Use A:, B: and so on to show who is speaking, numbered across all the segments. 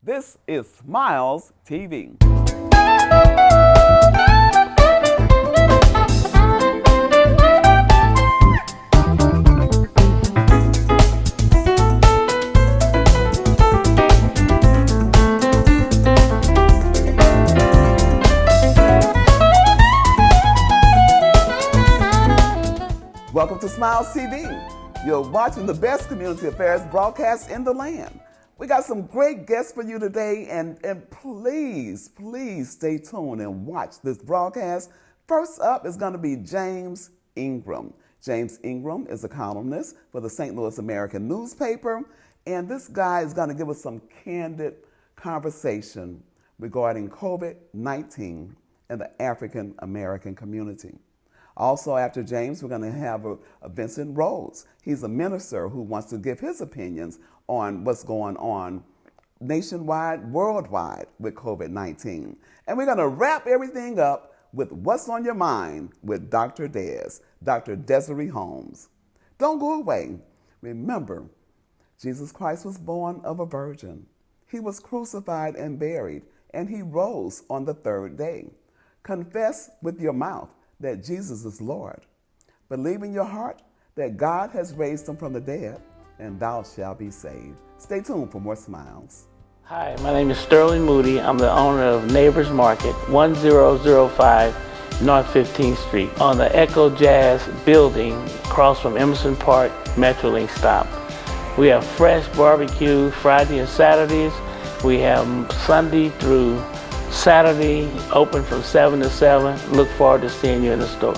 A: This is Smiles TV. Welcome to Smiles TV. You're watching the best community affairs broadcast in the land. We got some great guests for you today, and please stay tuned and watch this broadcast. First up is going to be James Ingram. James Ingram is a columnist for the St. Louis American newspaper, and this guy is going to give us some candid conversation regarding COVID-19 and the African American community. Also, after James, we're going to have a Vincent Rhodes. He's a minister who wants to give his opinions on what's going on nationwide, worldwide with COVID-19. And we're going to wrap everything up with What's on Your Mind with Dr. Desarie Holmes. Don't go away. Remember, Jesus Christ was born of a virgin. He was crucified and buried, and he rose on the third day. Confess with your mouth that Jesus is Lord. Believe in your heart that God has raised him from the dead, and thou shalt be saved. Stay tuned for more Smiles.
B: Hi, my name is Sterling Moody. I'm the owner of Neighbors Market, 1005 North 15th Street, on the Echo Jazz building across from Emerson Park Metrolink stop. We have fresh barbecue Friday and Saturdays. We have Sunday through Saturday, open from 7 to 7. Look forward to seeing you in the store.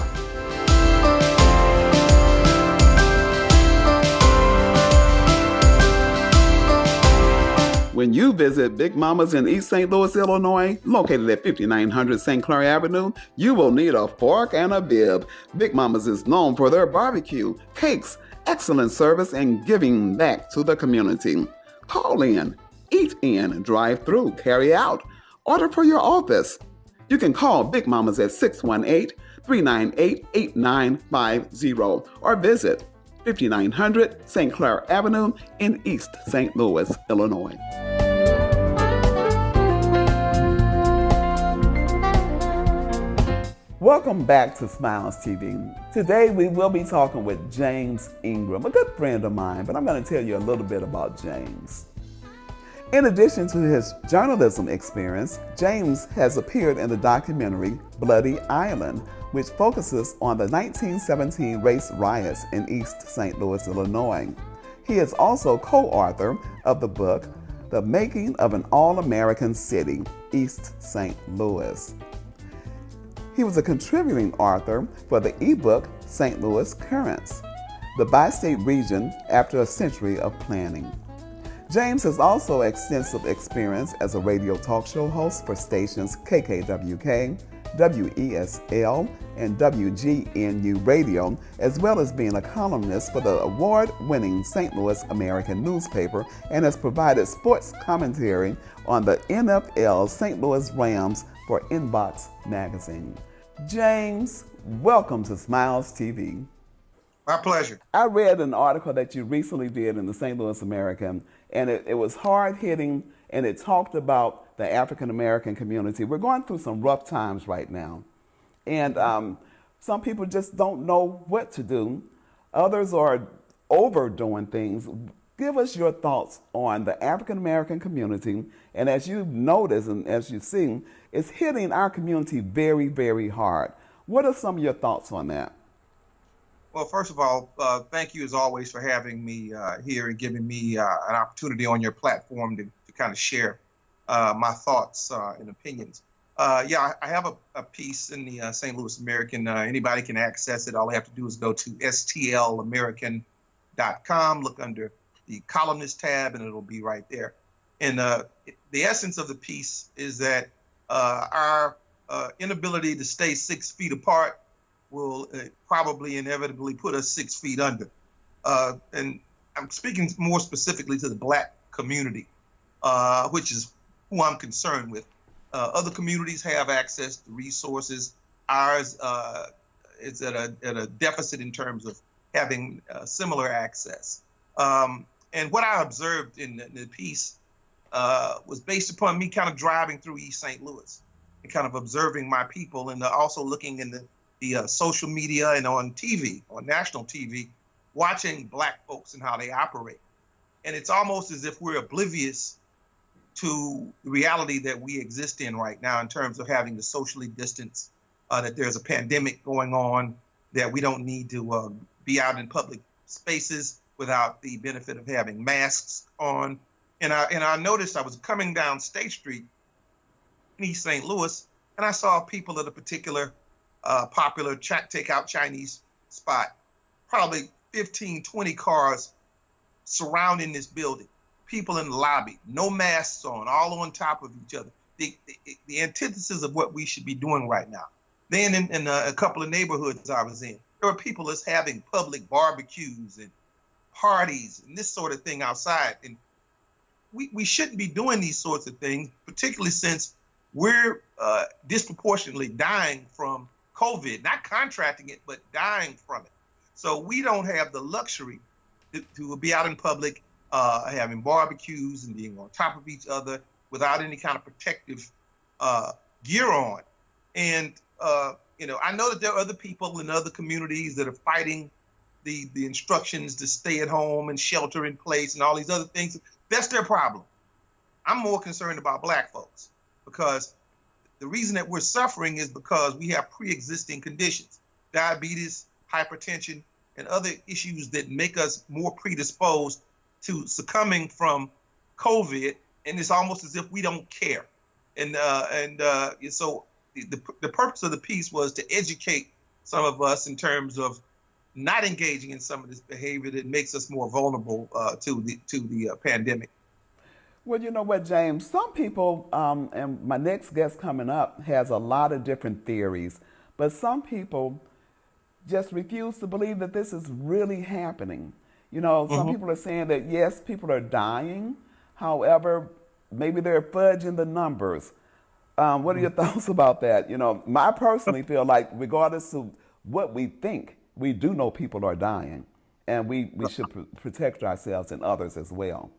A: When you visit Big Mama's in East St. Louis, Illinois, located at 5900 St. Clair Avenue, you will need a fork and a bib. Big Mama's is known for their barbecue, cakes, excellent service, and giving back to the community. Call in, eat in, drive through, carry out. Order for your office. You can call Big Mamas at 618-398-8950 or visit 5900 St. Clair Avenue in East St. Louis, Illinois. Welcome back to Smiles TV. Today we will be talking with James Ingram, a good friend of mine, but I'm going to tell you a little bit about James. In addition to his journalism experience, James has appeared in the documentary Bloody Island, which focuses on the 1917 race riots in East St. Louis, Illinois. He is also co-author of the book, The Making of an All-American City, East St. Louis. He was a contributing author for the ebook St. Louis Currents, the bi-state region after a century of planning. James has also extensive experience as a radio talk show host for stations KKWK, WESL, and WGNU Radio, as well as being a columnist for the award-winning St. Louis American newspaper, and has provided sports commentary on the NFL St. Louis Rams for Inbox Magazine. James, welcome to Smiles TV.
C: My pleasure.
A: I read an article that you recently did in the St. Louis American, and it was hard-hitting, and it talked about the African American community. We're going through some rough times right now, and some people just don't know what to do. Others are overdoing things. Give us your thoughts on the African American community, and as you've noticed and as you've seen, it's hitting our community very, very hard. What are some of your thoughts on that?
C: Well, first of all, thank you as always for having me here and giving me an opportunity on your platform to kind of share my thoughts and opinions. I have a piece in the St. Louis American. Anybody can access it. All they have to do is go to stlamerican.com, look under the Columnist tab, and it'll be right there. And the essence of the piece is that our inability to stay 6 feet apart will probably inevitably put us 6 feet under. And I'm speaking more specifically to the Black community, which is who I'm concerned with. Other communities have access to resources. Ours is at a deficit in terms of having similar access. And what I observed in the piece was based upon me kind of driving through East St. Louis and kind of observing my people, and also looking in the social media and on TV, on national TV, watching Black folks and how they operate. And it's almost as if we're oblivious to the reality that we exist in right now in terms of having to socially distance, that there's a pandemic going on, that we don't need to be out in public spaces without the benefit of having masks on. And I noticed I was coming down State Street in East St. Louis, and I saw people at a particular popular takeout Chinese spot, probably 15, 20 cars surrounding this building, people in the lobby, no masks on, all on top of each other. The antithesis of what we should be doing right now. Then in a couple of neighborhoods I was in, there were people that's having public barbecues and parties and this sort of thing outside. And we shouldn't be doing these sorts of things, particularly since we're disproportionately dying from COVID, not contracting it, but dying from it. So we don't have the luxury to be out in public, having barbecues and being on top of each other without any kind of protective gear on. And, I know that there are other people in other communities that are fighting the instructions to stay at home and shelter in place and all these other things. That's their problem. I'm more concerned about Black folks, because the reason that we're suffering is because we have pre-existing conditions, diabetes, hypertension, and other issues that make us more predisposed to succumbing from COVID. And it's almost as if we don't care. And so the purpose of the piece was to educate some of us in terms of not engaging in some of this behavior that makes us more vulnerable to the pandemic.
A: Well, you know what, James? Some people, and my next guest coming up has a lot of different theories, but some people just refuse to believe that this is really happening. Some people are saying that, yes, people are dying. However, maybe they're fudging the numbers. What are your thoughts about that? I personally feel like regardless of what we think, we do know people are dying, and we should protect ourselves and others as well.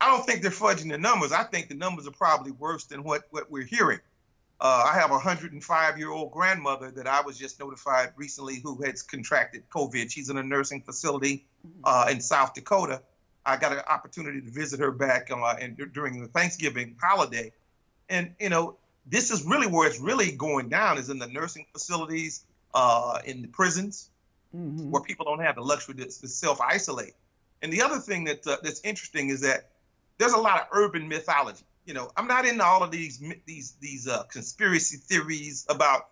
C: I don't think they're fudging the numbers. I think the numbers are probably worse than what we're hearing. I have a 105-year-old grandmother that I was just notified recently who has contracted COVID. She's in a nursing facility in South Dakota. I got an opportunity to visit her back during the Thanksgiving holiday. And, this is really where it's really going down, is in the nursing facilities, in the prisons, where people don't have the luxury to self-isolate. And the other thing that's interesting is that there's a lot of urban mythology. I'm not into all of these conspiracy theories about,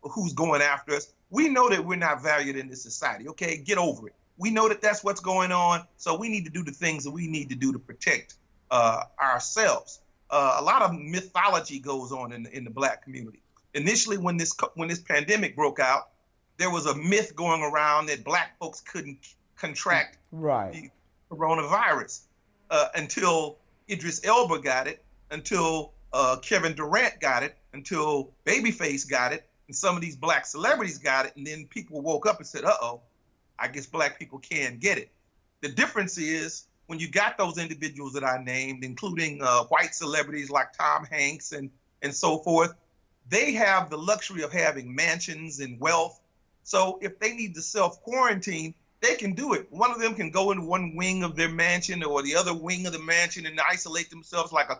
C: who's going after us. We know that we're not valued in this society. Okay, get over it. We know that that's what's going on. So we need to do the things that we need to do to protect ourselves. A lot of mythology goes on in the Black community. Initially, when this pandemic broke out, there was a myth going around that Black folks couldn't contract the coronavirus until Idris Elba got it, until Kevin Durant got it, until Babyface got it, and some of these Black celebrities got it, and then people woke up and said, uh-oh, I guess Black people can get it. The difference is when you got those individuals that I named, including white celebrities like Tom Hanks and so forth, they have the luxury of having mansions and wealth. So if they need to self-quarantine, they can do it. One of them can go in one wing of their mansion or the other wing of the mansion and isolate themselves like a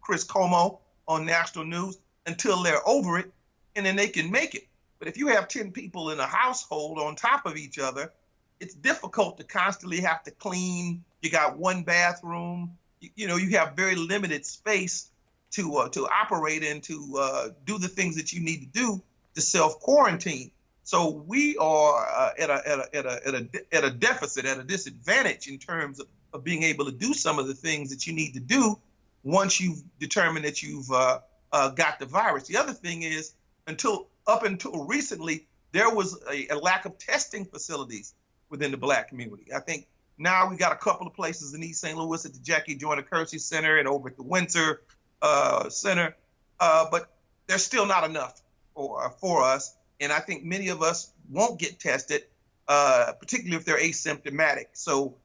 C: Chris Cuomo on national news until they're over it, and then they can make it. But if you have 10 people in a household on top of each other, it's difficult to constantly have to clean. You got one bathroom. You have very limited space to operate and to do the things that you need to do to self-quarantine. So we are at a deficit, at a disadvantage in terms of being able to do some of the things that you need to do once you've determined that you've got the virus. The other thing is, up until recently, there was a lack of testing facilities within the Black community. I think now we got a couple of places in East St. Louis at the Jackie Joyner Kersey Center and over at the Windsor Center, but there's still not enough for us. And I think many of us won't get tested, particularly if they're asymptomatic. So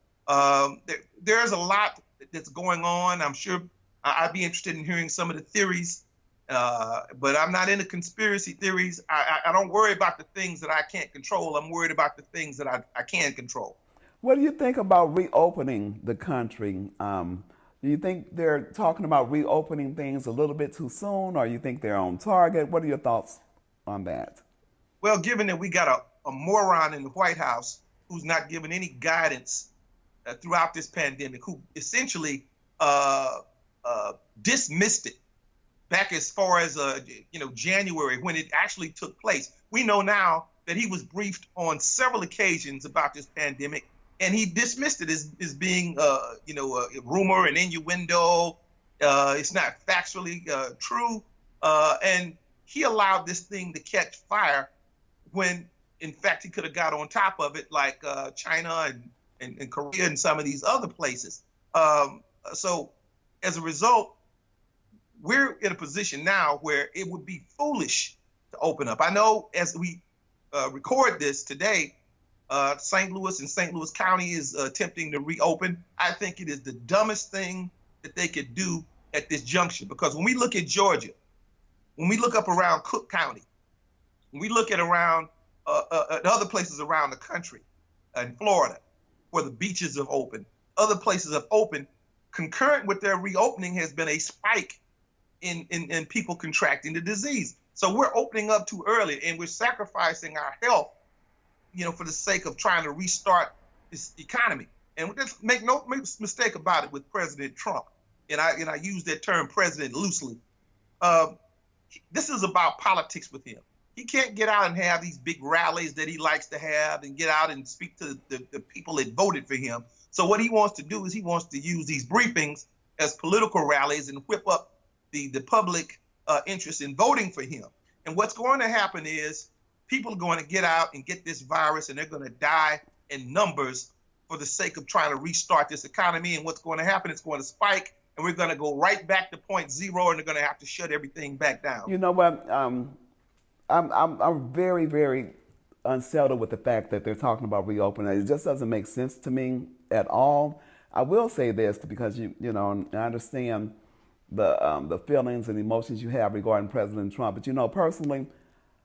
C: there's a lot that's going on. I'm sure I'd be interested in hearing some of the theories, but I'm not into conspiracy theories. I don't worry about the things that I can't control. I'm worried about the things that I can control.
A: What do you think about reopening the country? Do you think they're talking about reopening things a little bit too soon, or you think they're on target? What are your thoughts on that?
C: Well, given that we got a moron in the White House who's not given any guidance throughout this pandemic, who essentially dismissed it back as far as January, when it actually took place. We know now that he was briefed on several occasions about this pandemic, and he dismissed it as being a rumor and innuendo. It's not factually true, and he allowed this thing to catch fire when, in fact, he could have got on top of it, like China and Korea and some of these other places. So as a result, we're in a position now where it would be foolish to open up. I know as we record this today, St. Louis and St. Louis County is attempting to reopen. I think it is the dumbest thing that they could do at this juncture, because when we look at Georgia, when we look up around Cook County, when we look at around other places around the country, in Florida, where the beaches have opened, other places have opened, concurrent with their reopening has been a spike in people contracting the disease. So we're opening up too early, and we're sacrificing our health, for the sake of trying to restart this economy. And just make no mistake about it with President Trump, and I use that term president loosely. This is about politics with him. He can't get out and have these big rallies that he likes to have and get out and speak to the people that voted for him. So what he wants to do is he wants to use these briefings as political rallies and whip up the public interest in voting for him. And what's going to happen is people are going to get out and get this virus, and they're going to die in numbers for the sake of trying to restart this economy. And what's going to happen, it's going to spike, and we're going to go right back to point zero, and they're going to have to shut everything back down.
A: You know what? I'm very, very unsettled with the fact that they're talking about reopening. It just doesn't make sense to me at all. I will say this because I understand the feelings and emotions you have regarding President Trump, but personally,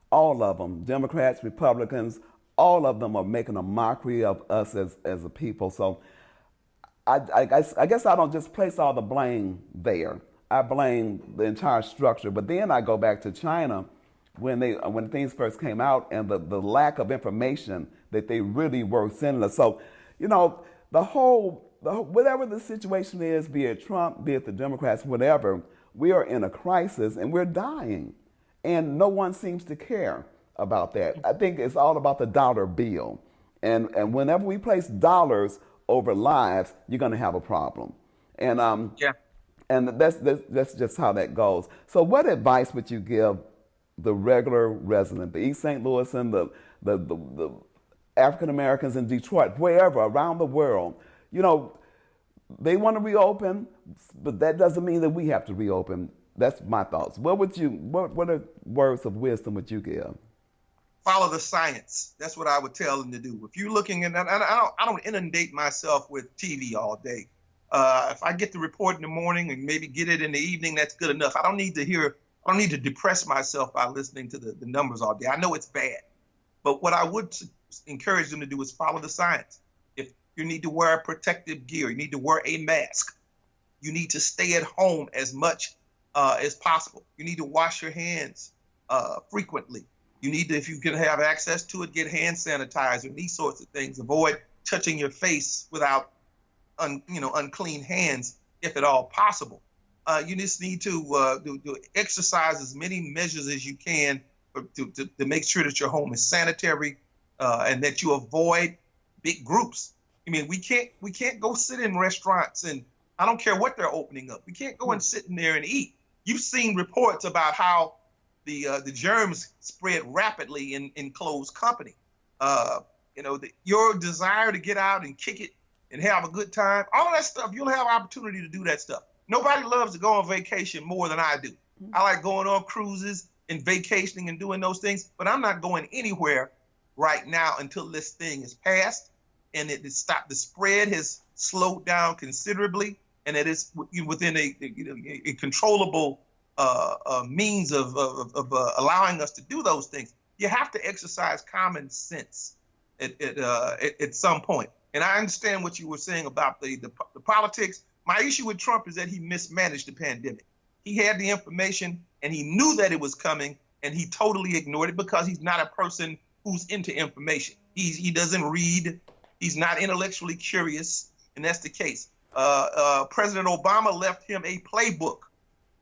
A: all of them, Democrats, Republicans, all of them are making a mockery of us as a people. So I guess I don't just place all the blame there. I blame the entire structure, but then I go back to China when things first came out, and the lack of information that they really were sending us. So, the whole whatever the situation is, be it Trump, be it the Democrats, whatever, we are in a crisis and we're dying, and no one seems to care about that. I think it's all about the dollar bill, and whenever we place dollars over lives, you're going to have a problem, and and that's just how that goes. So, what advice would you give the regular resident, the East St. Louis and the African Americans in Detroit, wherever around the world? They want to reopen, but that doesn't mean that we have to reopen. That's my thoughts. What are words of wisdom would you give?
C: Follow the science. That's what I would tell them to do. If you're looking, and I don't inundate myself with TV all day. If I get the report in the morning and maybe get it in the evening, that's good enough. I don't need to depress myself by listening to the numbers all day. I know it's bad, but what I would encourage them to do is follow the science. If you need to wear protective gear, you need to wear a mask. You need to stay at home as much as possible. You need to wash your hands frequently. You need to, if you can have access to it, get hand sanitizer and these sorts of things. Avoid touching your face without unclean hands, if at all possible. You just need to exercise as many measures as you can to make sure that your home is sanitary and that you avoid big groups. I mean, we can't go sit in restaurants, and I don't care what they're opening up. We can't go and sit in there and eat. You've seen reports about how the germs spread rapidly in closed company. Your desire to get out and kick it and have a good time, all that stuff, you'll have opportunity to do that stuff. Nobody loves to go on vacation more than I do. I like going on cruises and vacationing and doing those things, but I'm not going anywhere right now until this thing is passed and it is stopped. The spread has slowed down considerably, and that it's within a controllable means of allowing us to do those things, you have to exercise common sense at some point. And I understand what you were saying about the politics. My issue with Trump is that he mismanaged the pandemic. He had the information and he knew that it was coming, and he totally ignored it because he's not a person who's into information. He doesn't read. He's not intellectually curious, and that's the case. President Obama left him a playbook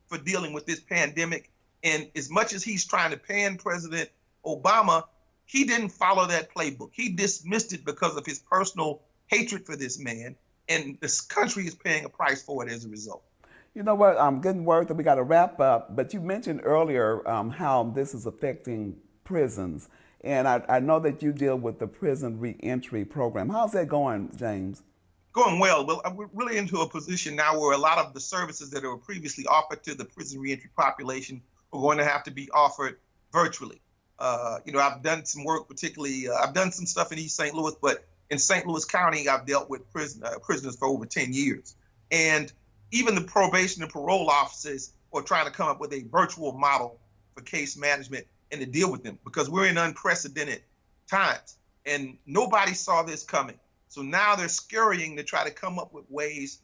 C: for dealing with this pandemic, and as much as he's trying to pan President Obama, he didn't follow that playbook. He dismissed it because of his personal hatred for this man, and this country is paying a price for it as a result.
A: You know what? I'm getting word that we got to wrap up, but you mentioned earlier how this is affecting prisons, and I know that you deal with the prison reentry program. How's that going, James?
C: Going well. Well, we're really into a position now where a lot of the services that were previously offered to the prison reentry population are going to have to be offered virtually. I've done some work, particularly, I've done some stuff in East St. Louis, but in St. Louis County, I've dealt with prisoners for over 10 years. And even the probation and parole officers are trying to come up with a virtual model for case management and to deal with them, because we're in unprecedented times and nobody saw this coming. So now they're scurrying to try to come up with ways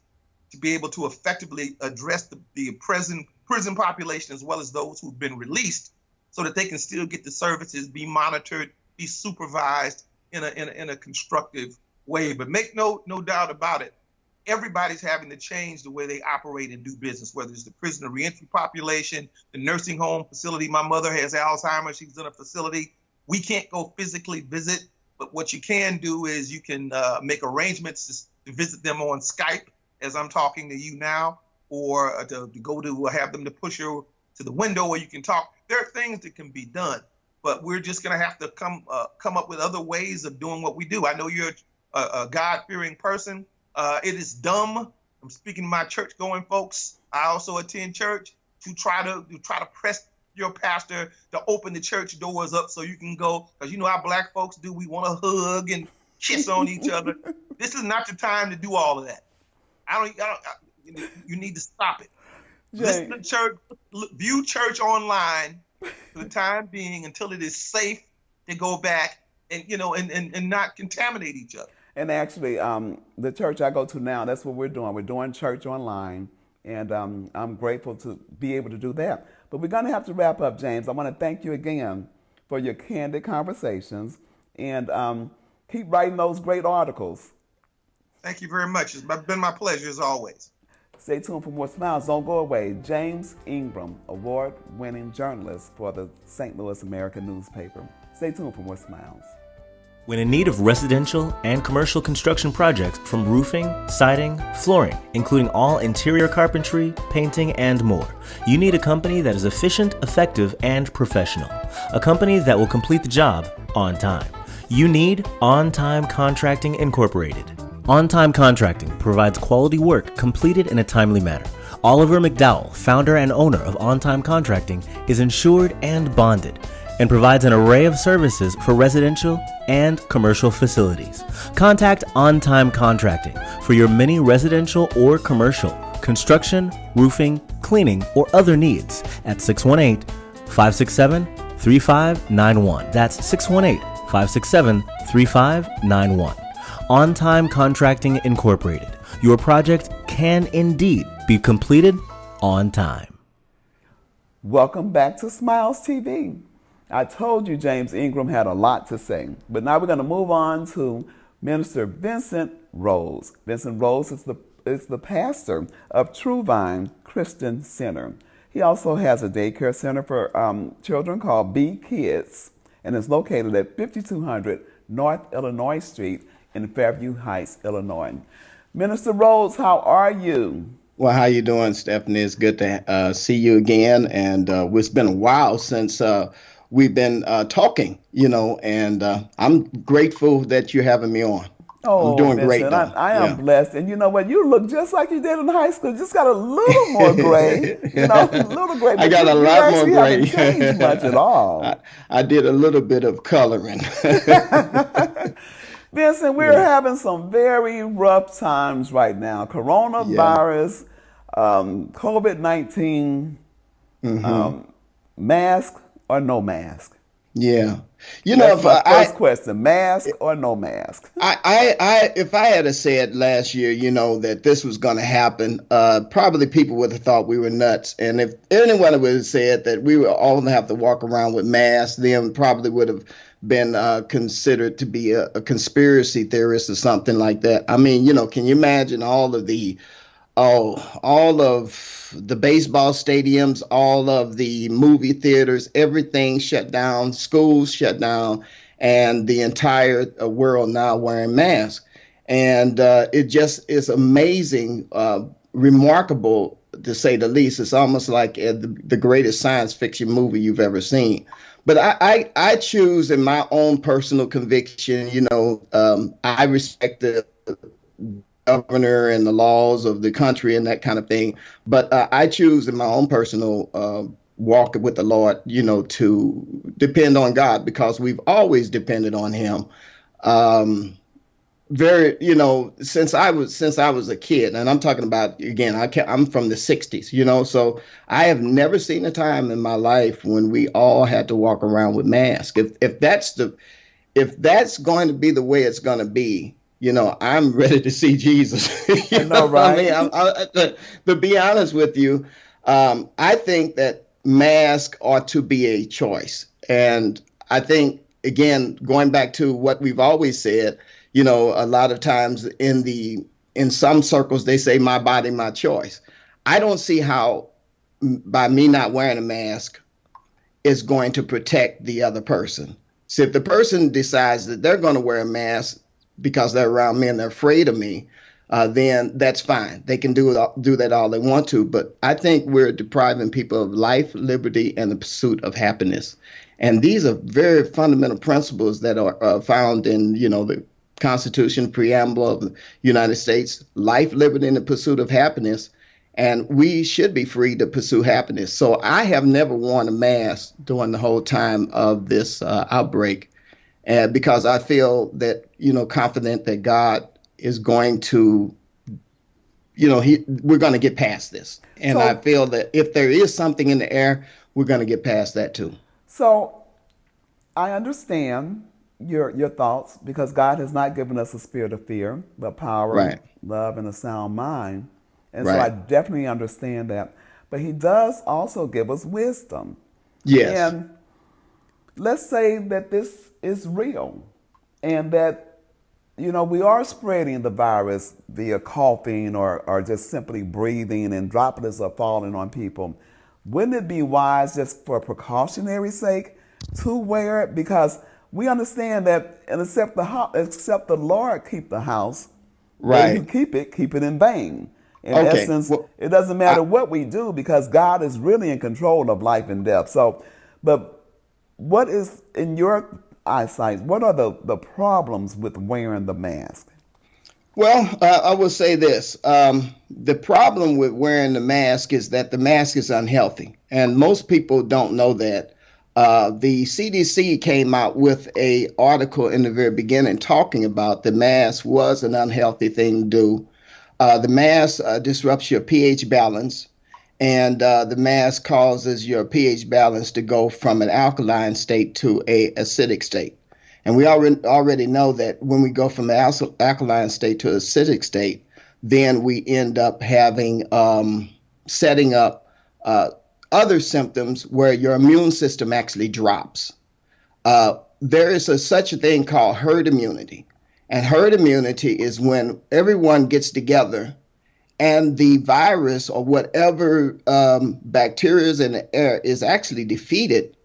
C: to be able to effectively address the prison population as well as those who've been released, so that they can still get the services, be monitored, be supervised in a constructive way. But make no doubt about it, everybody's having to change the way they operate and do business, whether it's the prisoner reentry population, the nursing home facility. My mother has Alzheimer's. She's in a facility. We can't go physically visit, but what you can do is you can make arrangements to visit them on Skype as I'm talking to you now, or to go to have them to push you to the window where you can talk. There are things that can be done, but we're just going to have to come up with other ways of doing what we do. I know you're a God-fearing person. It is dumb. I'm speaking to my church-going folks. I also attend church, to try to press your pastor to open the church doors up so you can go, because you know how black folks do. We want to hug and kiss on each other. This is not the time to do all of that. You need to stop it. Listen to church, view church online for the time being until it is safe to go back and not contaminate each other.
A: And actually, the church I go to now, that's what we're doing. We're doing church online, and I'm grateful to be able to do that. But we're going to have to wrap up, James. I want to thank you again for your candid conversations, and keep writing those great articles.
C: Thank you very much. It's been my pleasure as always.
A: Stay tuned for more Smiles. Don't go away. James Ingram, award-winning journalist for the St. Louis American newspaper. Stay tuned for more Smiles.
D: When in need of residential and commercial construction projects, from roofing, siding, flooring, including all interior carpentry, painting, and more, you need a company that is efficient, effective, and professional. A company that will complete the job on time. You need On Time Contracting Incorporated. On Time Contracting provides quality work completed in a timely manner. Oliver McDowell, founder and owner of On Time Contracting, is insured and bonded, and provides an array of services for residential and commercial facilities. Contact On Time Contracting for your many residential or commercial construction, roofing, cleaning, or other needs at 618-567-3591. That's 618-567-3591. On Time Contracting Incorporated. Your project can indeed be completed on time.
A: Welcome back to Smiles TV. I told you James Ingram had a lot to say, but now we're going to move on to Minister Vincent Rhodes. Vincent Rhodes is the pastor of True Vine Christian Center. He also has a daycare center for children called Be Kids, and is located at 5200 North Illinois Street in Fairview Heights, Illinois. Minister Rhodes, how are you?
E: Well, how you doing, Stephanie? It's good to see you again, and it's been a while since we've been talking, and I'm grateful that you're having me on.
A: Oh,
E: I'm doing
A: Vincent,
E: great.
A: I am blessed. And you know what? You look just like you did in high school. Just got a little more gray. A little gray.
E: I got a lot more gray.
A: You haven't changed much at all.
E: I did a little bit of coloring.
A: Vincent, we're having some very rough times right now. Coronavirus, COVID-19, mask or no mask?
E: Yeah.
A: That's my first question, mask or no mask?
E: If I had said last year, that this was going to happen, probably people would have thought we were nuts. And if anyone would have said that we were all going to have to walk around with masks, then probably would have been considered to be a conspiracy theorist or something like that. I mean, can you imagine all of the baseball stadiums, all of the movie theaters, everything shut down, schools shut down, and the entire world now wearing masks. And it just is amazing, remarkable to say the least. It's almost like the greatest science fiction movie you've ever seen. But I choose, in my own personal conviction, I respect the governor and the laws of the country and that kind of thing. But I choose, in my own personal walk with the Lord, to depend on God, because we've always depended on Him. Since I was a kid, and I'm talking about, again, I'm from the 60s, so I have never seen a time in my life when we all had to walk around with masks. If that's going to be the way it's going to be, I'm ready to see Jesus.
A: I know, right?
E: To be honest with you, I think that masks ought to be a choice. And I think, again, going back to what we've always said, a lot of times in some circles, they say my body, my choice. I don't see how by me not wearing a mask is going to protect the other person. So if the person decides that they're going to wear a mask because they're around me and they're afraid of me, then that's fine. They can do that all they want to. But I think we're depriving people of life, liberty, and the pursuit of happiness. And these are very fundamental principles that are found in, the Constitution, preamble of the United States: life, liberty, and the pursuit of happiness. And we should be free to pursue happiness. So I have never worn a mask during the whole time of this outbreak, because I feel that, confident that God is going to, we're going to get past this. And I feel that if there is something in the air, we're going to get past that too.
A: So I understand your thoughts, because God has not given us a spirit of fear, but power,
E: right,
A: love, and a sound mind. And
E: right.
A: So I definitely understand that. But He does also give us wisdom.
E: Yes.
A: And let's say that this is real, and that, we are spreading the virus via coughing or just simply breathing, and droplets are falling on people. Wouldn't it be wise, just for precautionary sake, to wear it? Because we understand that, and except the Lord keep the house,
E: right,
A: you keep it in vain. In essence, it doesn't matter what we do, because God is really in control of life and death. So, but what is, in your eyesight, what are the problems with wearing the mask?
E: Well, I will say this. The problem with wearing the mask is that the mask is unhealthy. And most people don't know that. The CDC came out with an article in the very beginning talking about the mask was an unhealthy thing to do. The mask disrupts your pH balance, and the mask causes your pH balance to go from an alkaline state to an acidic state. And we already know that when we go from an alkaline state to an acidic state, then we end up having setting up other symptoms where your immune system actually drops. There is such a thing called herd immunity. And herd immunity is when everyone gets together and the virus or whatever bacteria is in the air is actually defeated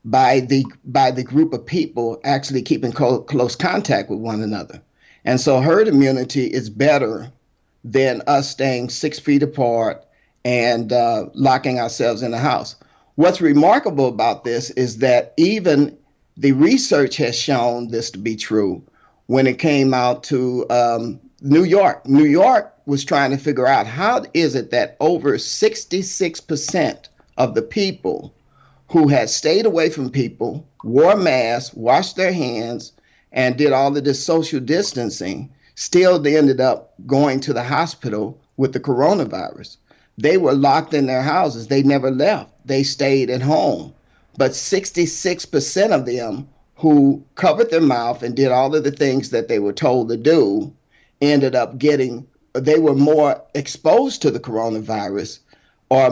E: by the group of people actually keeping close contact with one another. And so herd immunity is better than us staying 6 feet apart and locking ourselves in the house. What's remarkable about this is that even the research has shown this to be true. When it came out to New York was trying to figure out how is it that over 66% of the people who had stayed away from people, wore masks, washed their hands, and did all of this social distancing, still they ended up going to the hospital with the coronavirus. They were locked in their houses. They never left. They stayed at home. But 66% of them who covered their mouth and did all of the things that they were told to do ended up they were more exposed to the coronavirus, or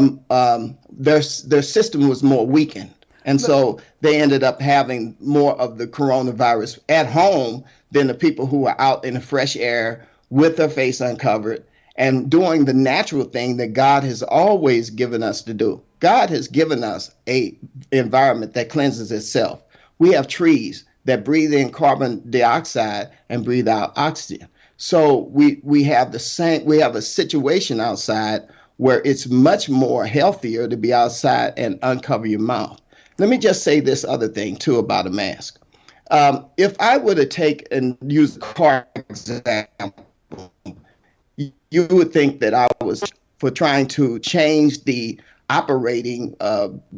E: their system was more weakened. And so they ended up having more of the coronavirus at home than the people who were out in the fresh air with their face uncovered and doing the natural thing that God has always given us to do. God has given us an environment that cleanses itself. We have trees that breathe in carbon dioxide and breathe out oxygen. So we have a situation outside where it's much more healthier to be outside and uncover your mouth. Let me just say this other thing too about a mask. If I were to take and use a car example, you would think that I was for trying to change the operating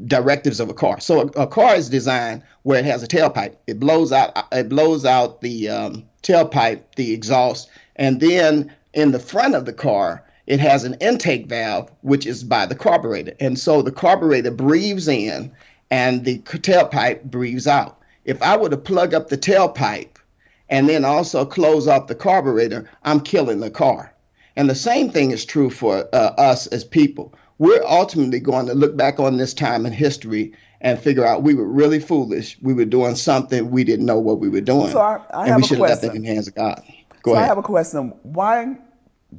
E: directives of a car. So a car is designed where it has a tailpipe. It blows out the tailpipe, the exhaust, and then in the front of the car, it has an intake valve, which is by the carburetor. And so the carburetor breathes in and the tailpipe breathes out. If I were to plug up the tailpipe and then also close off the carburetor, I'm killing the car. And the same thing is true for us as people. We're ultimately going to look back on this time in history and figure out we were really foolish. We were doing something we didn't know what we were doing.
A: So I
E: and
A: have
E: we
A: a
E: should have left it
A: question.
E: in the hands of God. Go
A: So
E: ahead.
A: I have a question. Why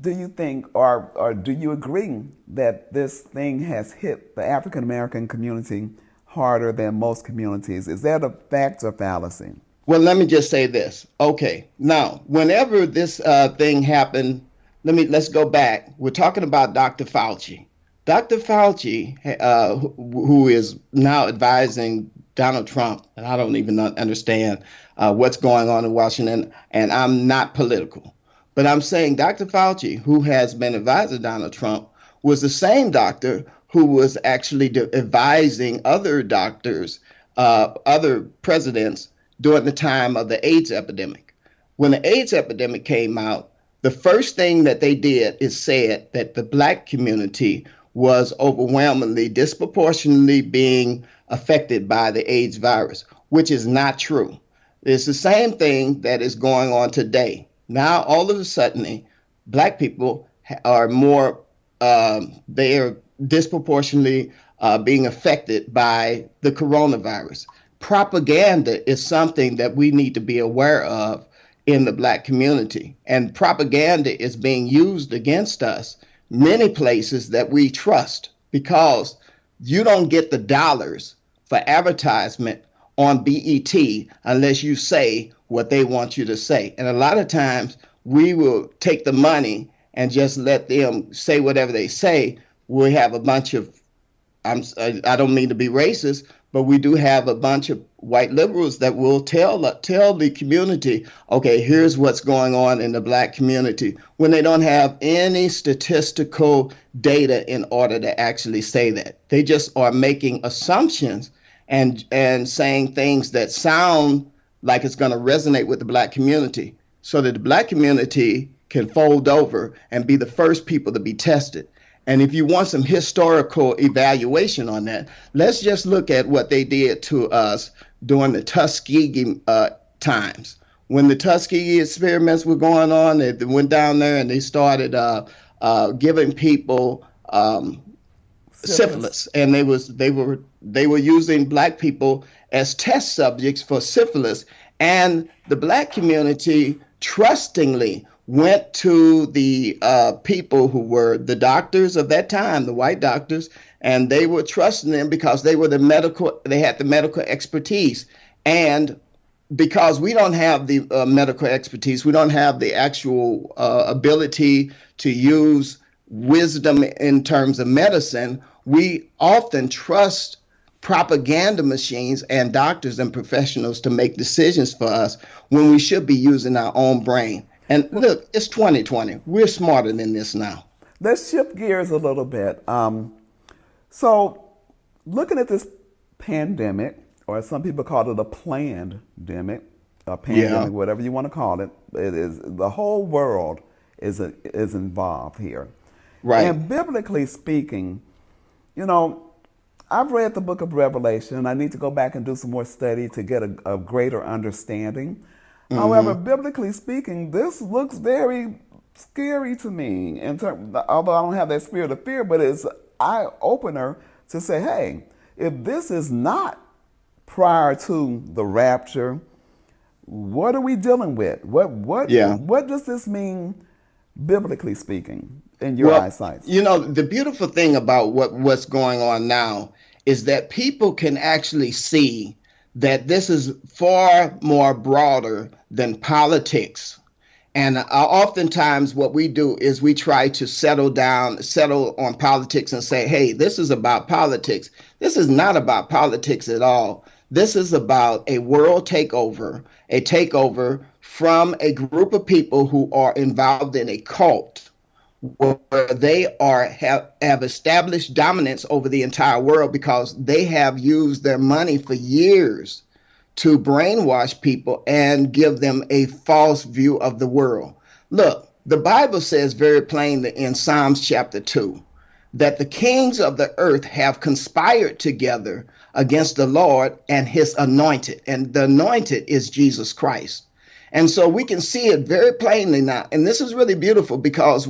A: do you think, or do you agree that this thing has hit the African American community harder than most communities? Is that a fact or fallacy?
E: Well, let me just say this. Okay, now, whenever this thing happened, let's go back. We're talking about Dr. Fauci. Dr. Fauci, who is now advising Donald Trump, and I don't even understand what's going on in Washington, and I'm not political. But I'm saying Dr. Fauci, who has been advising Donald Trump, was the same doctor who was actually advising other doctors, other presidents during the time of the AIDS epidemic. When the AIDS epidemic came out, the first thing that they did is said that the Black community was overwhelmingly, disproportionately being affected by the AIDS virus, which is not true. It's the same thing that is going on today. Now, all of a sudden, Black people are more, they are disproportionately being affected by the coronavirus. Propaganda is something that we need to be aware of in the Black community. And propaganda is being used against us many places that we trust, because you don't get the dollars for advertisement on BET unless you say what they want you to say. And a lot of times we will take the money and just let them say whatever they say. We have a bunch of, I don't mean to be racist, but we do have a bunch of white liberals that will tell the community, okay, here's what's going on in the Black community, when they don't have any statistical data in order to actually say that. They just are making assumptions and saying things that sound like it's going to resonate with the Black community, so that the Black community can fold over and be the first people to be tested. And if you want some historical evaluation on that, let's just look at what they did to us during the Tuskegee times. When the Tuskegee experiments were going on, they went down there and they started giving people syphilis, and they were using Black people as test subjects for syphilis, and the Black community trustingly went to the people who were the doctors of that time, the white doctors, and they were trusting them because they had the medical expertise. And because we don't have the medical expertise, we don't have the actual ability to use wisdom in terms of medicine, we often trust propaganda machines and doctors and professionals to make decisions for us when we should be using our own brain. And look, it's 2020. We're smarter than this now.
A: Let's shift gears a little bit. So looking at this pandemic, or some people call it a planned demic, a pandemic, whatever you want to call it. It is the whole world is involved here.
E: Right.
A: And biblically speaking, you know, I've read the book of Revelation, and I need to go back and do some more study to get a greater understanding. Mm-hmm. However, biblically speaking, this looks very scary to me. Although I don't have that spirit of fear, but it's an eye-opener to say, hey, if this is not prior to the rapture, what are we dealing with? What does this mean, biblically speaking, in your eyesight?
E: You know, the beautiful thing about what's going on now is that people can actually see that this is far more broader than politics. And oftentimes what we do is we try to settle on politics and say, hey, this is about politics. This is not about politics at all. This is about a world takeover, a takeover from a group of people who are involved in a cult, where they have established dominance over the entire world because they have used their money for years to brainwash people and give them a false view of the world. Look, the Bible says very plainly in Psalms chapter 2 that the kings of the earth have conspired together against the Lord and his anointed. And the anointed is Jesus Christ. And so we can see it very plainly now. And this is really beautiful because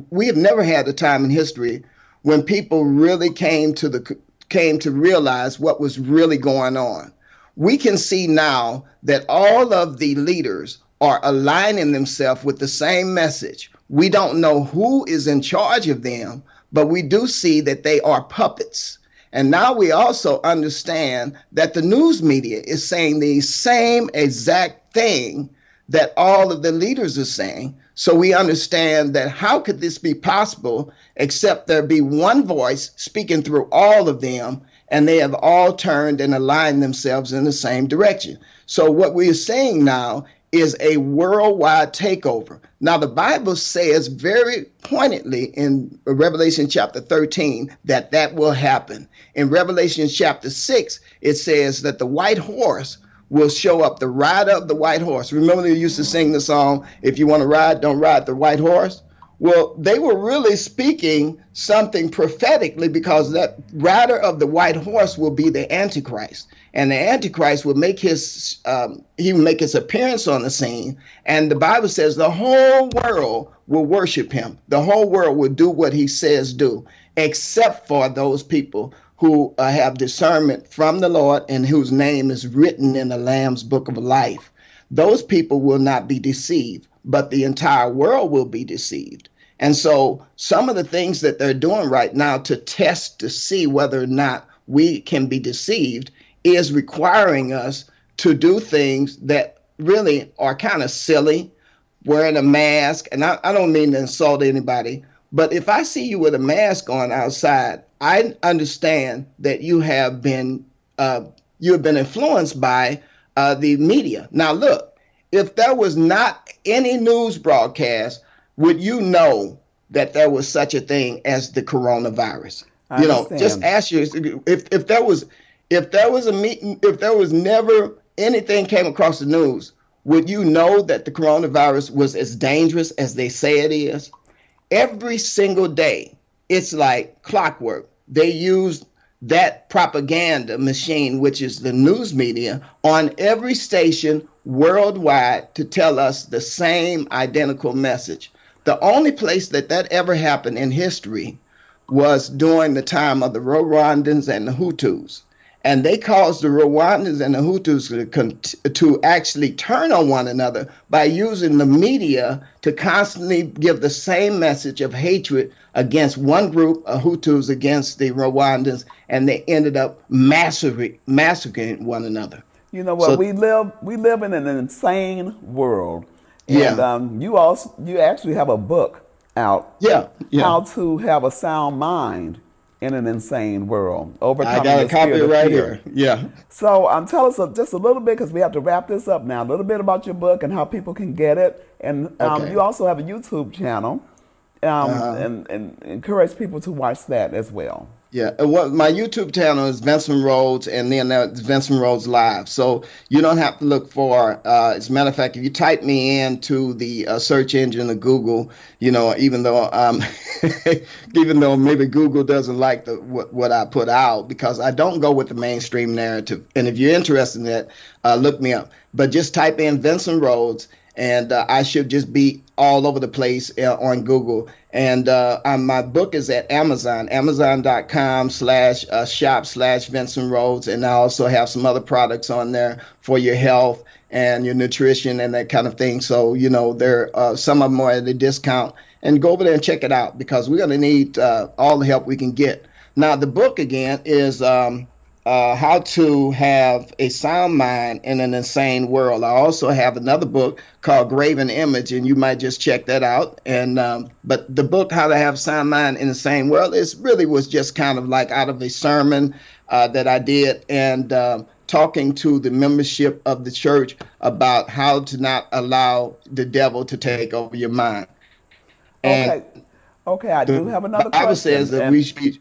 E: we have never had a time in history when people really came to realize what was really going on. We can see now that all of the leaders are aligning themselves with the same message. We don't know who is in charge of them, but we do see that they are puppets. And now we also understand that the news media is saying the same exact thing that all of the leaders are saying. So we understand that how could this be possible except there be one voice speaking through all of them, and they have all turned and aligned themselves in the same direction. So what we are saying now is a worldwide takeover. Now, the Bible says very pointedly in Revelation chapter 13 that will happen. In Revelation chapter 6, it says that the white horse will show up, the rider of the white horse. Remember they used to sing the song, if you want to ride, don't ride the white horse? Well, they were really speaking something prophetically because that rider of the white horse will be the Antichrist. And the Antichrist will make his appearance on the scene. And the Bible says the whole world will worship him. The whole world will do what he says do, except for those people who have discernment from the Lord and whose name is written in the Lamb's book of life. Those people will not be deceived, but the entire world will be deceived. And so some of the things that they're doing right now to test to see whether or not we can be deceived is requiring us to do things that really are kind of silly, wearing a mask. And I don't mean to insult anybody, but if I see you with a mask on outside, I understand that you have been influenced by the media. Now, look, if there was not any news broadcast, would you know that there was such a thing as the coronavirus? Just ask you if there was a meeting, if there was never anything came across the news, would you know that the coronavirus was as dangerous as they say it is? Every single day, it's like clockwork. They use that propaganda machine, which is the news media, on every station worldwide to tell us the same identical message. The only place that ever happened in history was during the time of the Rwandans and the Hutus. And they caused the Rwandans and the Hutus to actually turn on one another by using the media to constantly give the same message of hatred against one group of Hutus against the Rwandans, and they ended up massacring one another.
A: You know what? So, we live in an insane world. And you actually have a book out.
E: Yeah.
A: How to have a sound mind in an insane world.
E: I got a copy right here. Yeah.
A: So tell us just a little bit, because we have to wrap this up now, a little bit about your book and how people can get it. And you also have a YouTube channel and encourage people to watch that as well.
E: Yeah, what my YouTube channel is Vincent Rhodes, and then it's Vincent Rhodes Live. So you don't have to look for. As a matter of fact, if you type me into the search engine of Google, even though even though maybe Google doesn't like what I put out, because I don't go with the mainstream narrative. And if you're interested in that, look me up. But just type in Vincent Rhodes, and I should just be all over the place on Google. And my book is at Amazon, amazon.com/shop/Vincent Rhodes. And I also have some other products on there for your health and your nutrition and that kind of thing. So, there some of them are at a discount. And go over there and check it out, because we're going to need all the help we can get. Now, the book, again, is How to Have a Sound Mind in an Insane World. I also have another book called Graven Image, and you might just check that out. And but the book, How to Have a Sound Mind in an Insane World, was just kind of like out of a sermon that I did, and talking to the membership of the church about how to not allow the devil to take over your mind. And
A: Okay, I do have another
E: question. The Bible
A: question.
E: says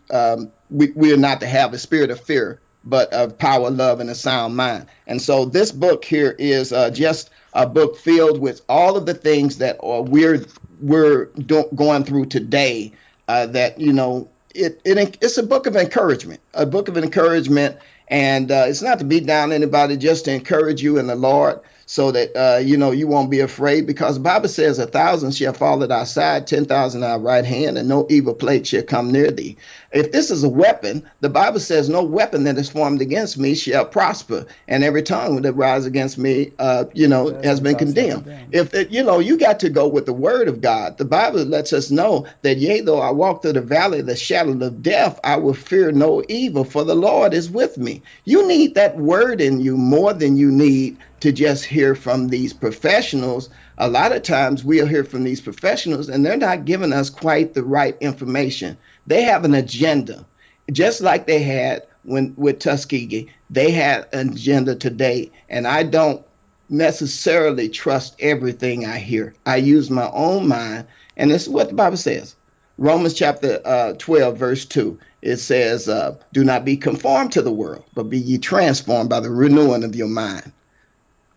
E: that we are not to have a spirit of fear, but of power, love, and a sound mind. And so this book here is just a book filled with all of the things that we're going through today. That it's a book of encouragement, and it's not to beat down anybody, just to encourage you in the Lord, so that you won't be afraid, because the Bible says 1,000 shall fall at our side, 10,000 at our right hand, and no evil plague shall come near thee. If this is a weapon, the Bible says no weapon that is formed against me shall prosper, and every tongue that rises against me, has been condemned. If you got to go with the word of God. The Bible lets us know that, yea, though I walk through the valley of the shadow of death, I will fear no evil, for the Lord is with me. You need that word in you more than you need to just hear from these professionals. A lot of times we'll hear from these professionals, and they're not giving us quite the right information. They have an agenda, just like they had with Tuskegee. They had an agenda today, and I don't necessarily trust everything I hear. I use my own mind, and this is what the Bible says. Romans chapter 12, verse 2. It says, do not be conformed to the world, but be ye transformed by the renewing of your mind.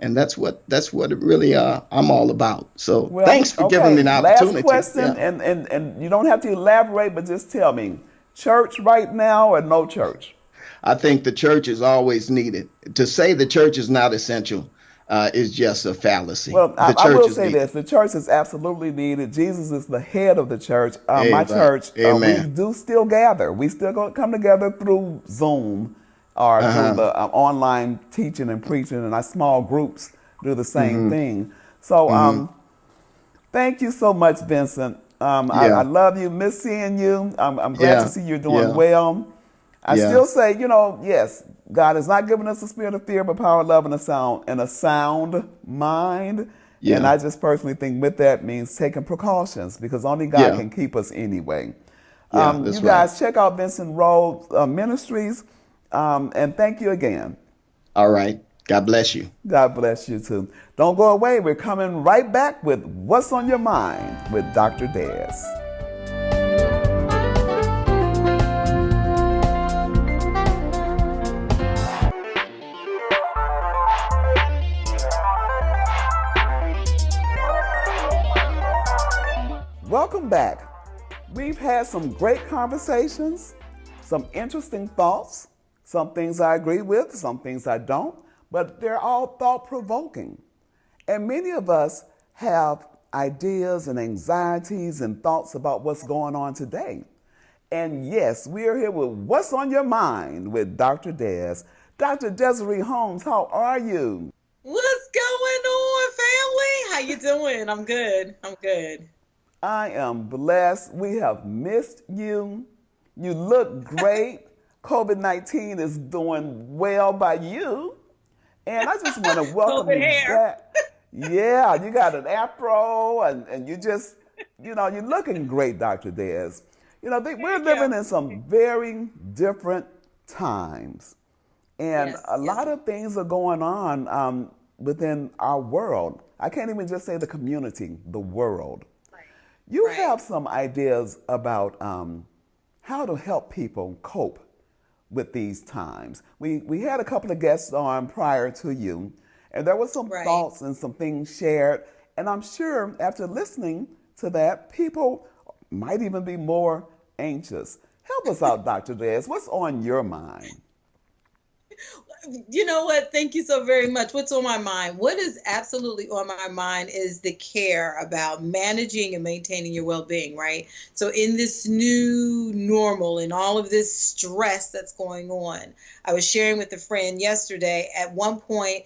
E: And that's what it really I'm all about. So thanks for giving me the opportunity.
A: Last question, and you don't have to elaborate, but just tell me, church right now or no church?
E: I think the church is always needed. To say the church is not essential is just a fallacy.
A: Well, I will say this. The church is absolutely needed. Jesus is the head of the church. My church, we do still gather. We still come together through Zoom, or through the online teaching and preaching, and our small groups do the same thing. So thank you so much, Vincent. I love you, miss seeing you. I'm glad to see you're doing well. I still say, yes, God has not given us a spirit of fear, but power, love, and a sound mind. Yeah. And I just personally think with that means taking precautions, because only God can keep us anyway. You guys check out Vincent Rhodes Ministries. And thank you again.
E: All right. God bless you.
A: God bless you too. Don't go away. We're coming right back with What's on Your Mind with Dr. Des. Welcome back. We've had some great conversations, some interesting thoughts. Some things I agree with, some things I don't, but they're all thought-provoking. And many of us have ideas and anxieties and thoughts about what's going on today. And yes, we are here with What's on Your Mind with Dr. Des. Dr. Desarie Holmes, how are you?
F: What's going on, family? How you doing? I'm good.
A: I am blessed. We have missed you. You look great. COVID-19 is doing well by you. And I just want to welcome you back. Yeah, you got an afro, and you just, you're looking great, Dr. Des. We're living in some very different times. And a lot of things are going on within our world. I can't even just say the community, the world. You have some ideas about how to help people cope with these times. We had a couple of guests on prior to you, and there were some
F: Right.
A: thoughts and some things shared. And I'm sure after listening to that, people might even be more anxious. Help us out, Dr. Des. What's on your mind?
F: You know what? Thank you so very much. What's on my mind? What is absolutely on my mind is the care about managing and maintaining your well-being, right? So in this new normal and all of this stress that's going on, I was sharing with a friend yesterday, at one point,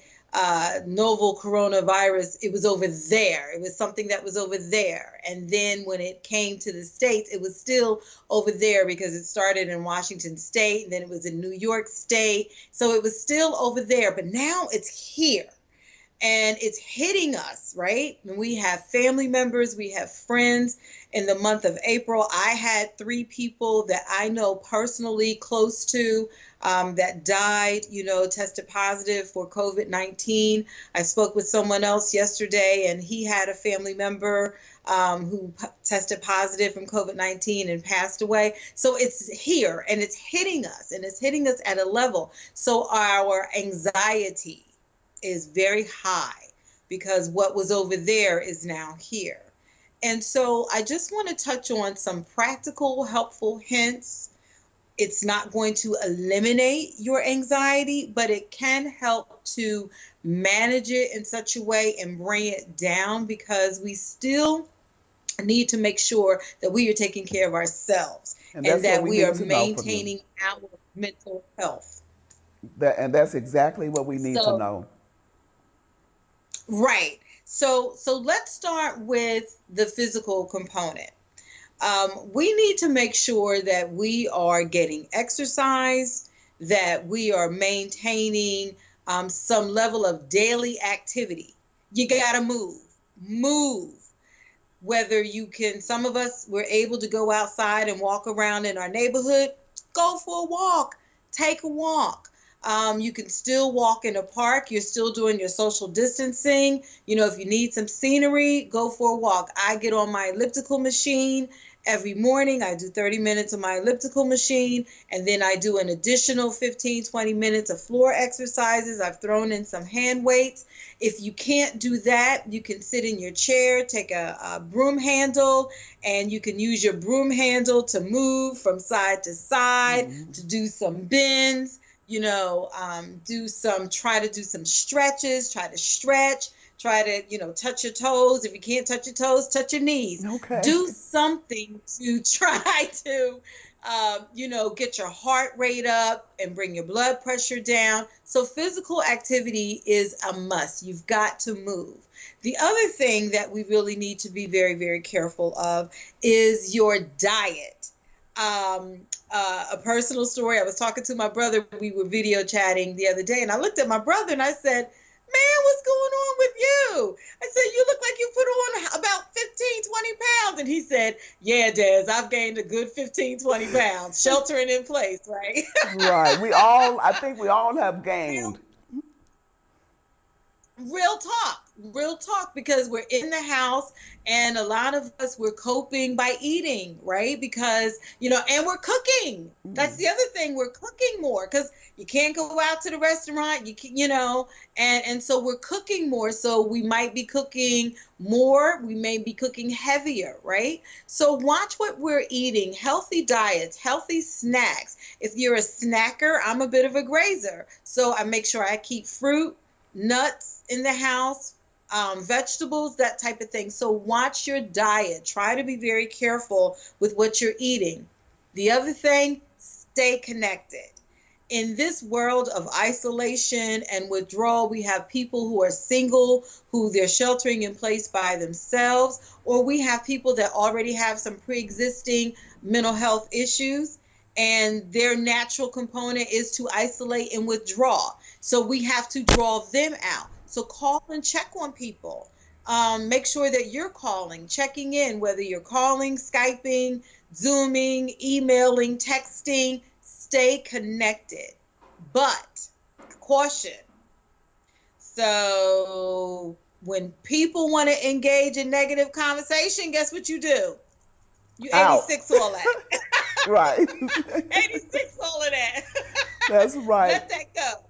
F: novel coronavirus, it was over there. It was something that was over there. And then when it came to the States, it was still over there because it started in Washington State, and then it was in New York State. So it was still over there, but now it's here. And it's hitting us, right? And we have family members, we have friends. In the month of April, I had 3 people that I know personally close to that died, tested positive for COVID-19. I spoke with someone else yesterday, and he had a family member who tested positive from COVID-19 and passed away. So it's here, and it's hitting us, and it's hitting us at a level. So our anxiety is very high because what was over there is now here. And so I just want to touch on some practical, helpful hints. It's not going to eliminate your anxiety, but it can help to manage it in such a way and bring it down, because we still need to make sure that we are taking care of ourselves and that we are maintaining our mental health.
A: And that's exactly what we need to know.
F: Right. So let's start with the physical component. We need to make sure that we are getting exercise, that we are maintaining some level of daily activity. You got to move. Whether you can, some of us were able to go outside and walk around in our neighborhood, go for a walk, take a walk. You can still walk in a park. You're still doing your social distancing. If you need some scenery, go for a walk. I get on my elliptical machine every morning. I do 30 minutes on my elliptical machine, and then I do an additional 15, 20 minutes of floor exercises. I've thrown in some hand weights. If you can't do that, you can sit in your chair, take a broom handle, and you can use your broom handle to move from side to side, to do some bends. Try to do some stretches, try to stretch, try to, touch your toes. If you can't touch your toes, touch your knees.
A: Okay.
F: Do something to try to, get your heart rate up and bring your blood pressure down. So physical activity is a must. You've got to move. The other thing that we really need to be very, very careful of is your diet. A personal story. I was talking to my brother. We were video chatting the other day, and I looked at my brother and I said, "Man, what's going on with you?" I said, "You look like you put on about 15, 20 pounds." And he said, "Yeah, Des, I've gained a good 15, 20 pounds, sheltering in place," right?
A: Right. I think we all have gained.
F: Real talk, because we're in the house, and a lot of us, we're coping by eating, right? Because, and we're cooking. That's the other thing. We're cooking more because you can't go out to the restaurant, and so we're cooking more. So we might be cooking more. We may be cooking heavier, right? So watch what we're eating. Healthy diets, healthy snacks. If you're a snacker, I'm a bit of a grazer. So I make sure I keep fruit, nuts in the house, vegetables, that type of thing. So watch your diet. Try to be very careful with what you're eating. The other thing, stay connected. In this world of isolation and withdrawal, we have people who are single, who they're sheltering in place by themselves, or we have people that already have some pre-existing mental health issues, and their natural component is to isolate and withdraw. So we have to draw them out. So call and check on people. Make sure that you're calling, checking in, whether you're calling, Skyping, Zooming, emailing, texting. Stay connected. But caution. So when people want to engage in negative conversation, guess what you do? You 86 all that.
A: Right.
F: 86, all of that.
A: That's right.
F: Let that go.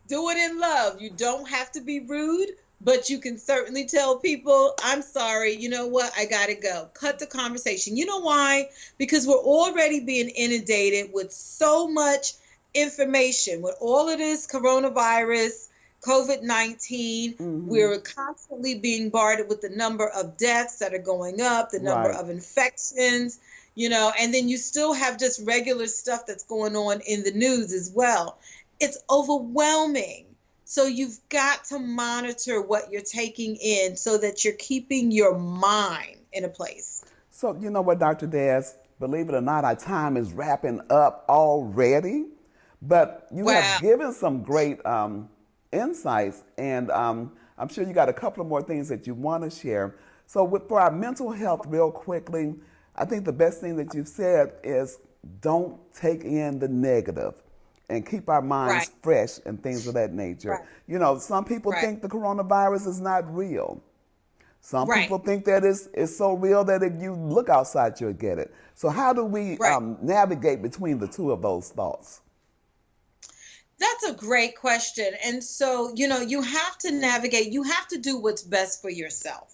F: Do it in love. You don't have to be rude, but you can certainly tell people, I'm sorry, you know what, I gotta go. Cut the conversation. You know why? Because we're already being inundated with so much information, with all of this coronavirus, COVID-19, we're constantly being bombarded with the number of deaths that are going up, the number of infections, and then you still have just regular stuff that's going on in the news as well. It's overwhelming. So you've got to monitor what you're taking in so that you're keeping your mind in a place.
A: So you know what, Dr. Des, believe it or not, our time is wrapping up already, but you have given some great insights, and I'm sure you got a couple of more things that you want to share. So for our mental health, real quickly, I think the best thing that you've said is don't take in the negative and keep our minds fresh and things of that nature. Some people think the coronavirus is not real. Some people think that it's so real that if you look outside, you'll get it. So how do we navigate between the two of those thoughts?
F: That's a great question. And so, you have to navigate, you have to do what's best for yourself.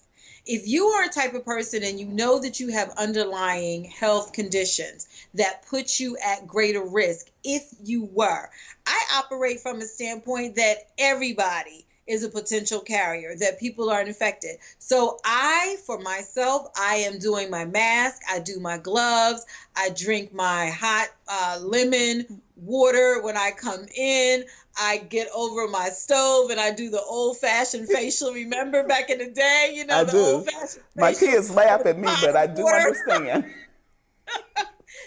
F: If you are a type of person and you know that you have underlying health conditions that put you at greater risk, if you were, I operate from a standpoint that everybody is a potential carrier, that people are infected. So for myself, I am doing my mask, I do my gloves, I drink my hot lemon water when I come in, I get over my stove and I do the old-fashioned facial. Remember back in the day,
A: I
F: the
A: do.
F: old-fashioned facial?
A: My kids laugh at me, but I do understand.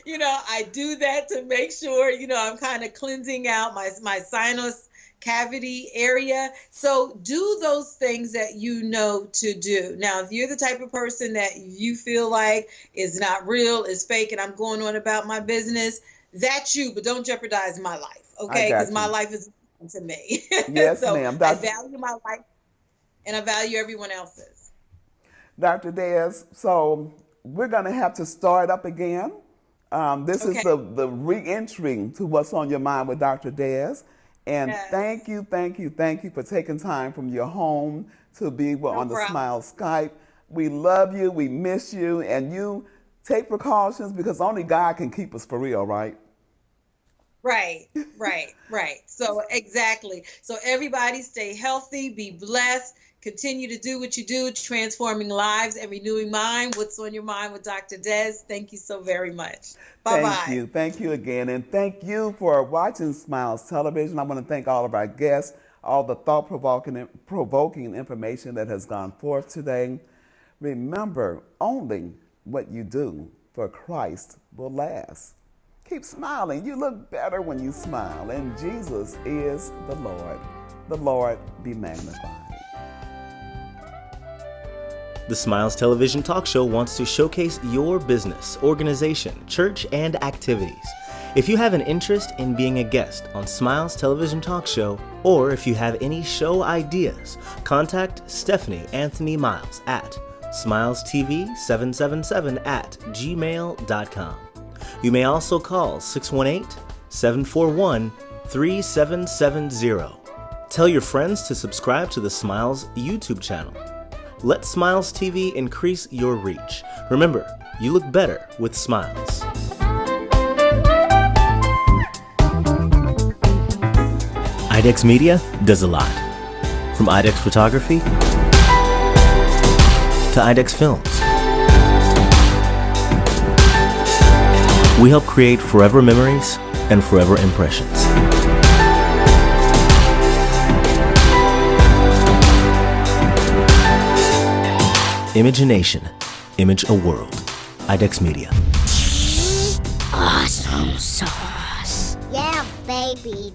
F: I do that to make sure, I'm kind of cleansing out my sinus cavity area. So do those things that you know to do. Now, if you're the type of person that you feel like is not real, is fake, and I'm going on about my business, that's you, but don't jeopardize my life, okay? Because my life is important to me.
A: Yes,
F: so
A: ma'am.
F: I value my life, and I value everyone else's.
A: Dr. Des, so we're going to have to start up again. This is the re-entry to What's on Your Mind with Dr. Des. And thank you for taking time from your home to be on the Smiles Skype. We love you, we miss you, and you take precautions because only God can keep us for real, right?
F: Right. So exactly. So everybody stay healthy, be blessed, continue to do what you do, transforming lives and renewing mind. What's on your mind with Dr. Des? Thank you so very much. Bye-bye.
A: Thank you again. And thank you for watching Smiles Television. I want to thank all of our guests, all the thought-provoking information that has gone forth today. Remember, only what you do for Christ will last. Keep smiling. You look better when you smile. And Jesus is the Lord. The Lord be magnified.
D: The Smiles Television Talk Show wants to showcase your business, organization, church, and activities. If you have an interest in being a guest on Smiles Television Talk Show, or if you have any show ideas, contact Stephanie Anthony Miles at SmilesTV777@gmail.com. You may also call 618-741-3770. Tell your friends to subscribe to the Smiles YouTube channel. Let Smiles TV increase your reach. Remember, you look better with smiles. IDEX Media does a lot. From IDEX Photography to IDEX Films. We help create forever memories and forever impressions. Image a nation, image a world. IDEX Media.
G: Awesome sauce. Yeah, baby.